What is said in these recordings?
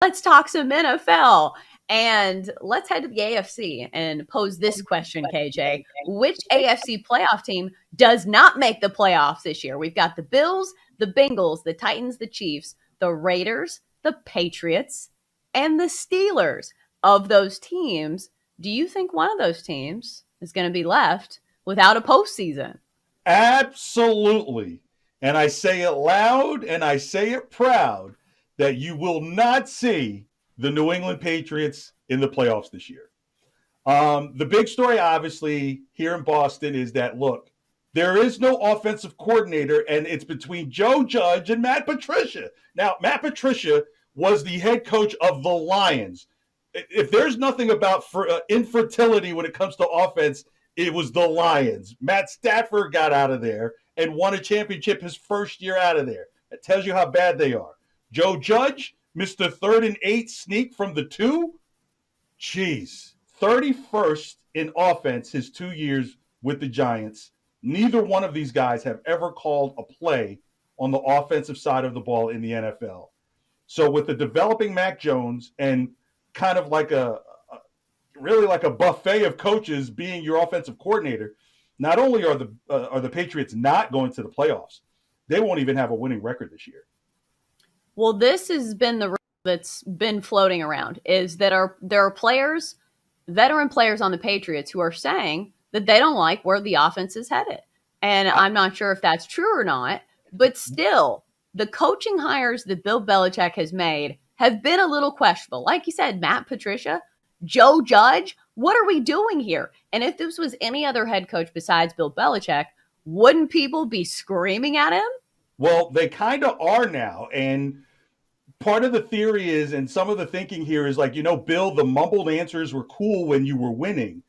let's talk some NFL. And let's head to the AFC and pose this question, KJ. Which AFC playoff team does not make the playoffs this year? We've got the Bills, the Bengals, the Titans, the Chiefs, the Raiders, the Patriots, and the Steelers. Of those teams, do you think one of those teams is going to be left without a postseason? Absolutely. And I say it loud and I say it proud that you will not see the New England Patriots in the playoffs this year. The big story, obviously, here in Boston is that, look, there is no offensive coordinator, and it's between Joe Judge and Matt Patricia. Now, Matt Patricia was the head coach of the Lions. If there's nothing about infertility when it comes to offense, it was the Lions. Matt Stafford got out of there and won a championship his first year out of there. That tells you how bad they are. Joe Judge, Mr. 3rd and 8 sneak from the 2. Jeez. 31st in offense his 2 years with the Giants. Neither one of these guys have ever called a play on the offensive side of the ball in the NFL. So with the developing Mac Jones and kind of like really like a buffet of coaches being your offensive coordinator, not only are the Patriots not going to the playoffs, they won't even have a winning record this year. Well, this has been the that's been floating around, is that there are players, veteran players on the Patriots who are saying that they don't like where the offense is headed. And I'm not sure if that's true or not, but still, the coaching hires that Bill Belichick has made have been a little questionable. Like you said, Matt Patricia, Joe Judge, what are we doing here? And if this was any other head coach besides Bill Belichick, wouldn't people be screaming at him? Well, they kind of are now. And part of the theory is, and some of the thinking here is like, Bill, the mumbled answers were cool when you were winning,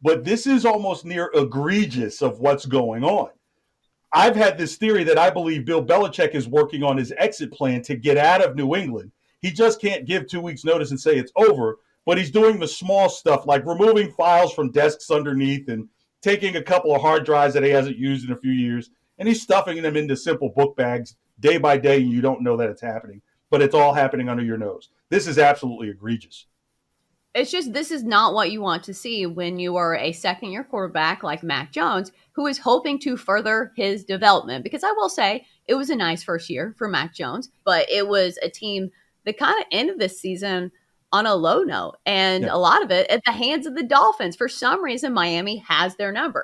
but this is almost near egregious of what's going on. I've had this theory that I believe Bill Belichick is working on his exit plan to get out of New England. He just can't give 2 weeks notice and say it's over, but he's doing the small stuff like removing files from desks underneath and taking a couple of hard drives that he hasn't used in a few years, and he's stuffing them into simple book bags day by day, and you don't know that it's happening, but it's all happening under your nose. This is absolutely egregious. It's just, this is not what you want to see when you are a second-year quarterback like Mac Jones, who is hoping to further his development. Because I will say, it was a nice first year for Mac Jones, but it was a team that kind of ended this season on a low note. And a lot of it at the hands of the Dolphins. For some reason, Miami has their number.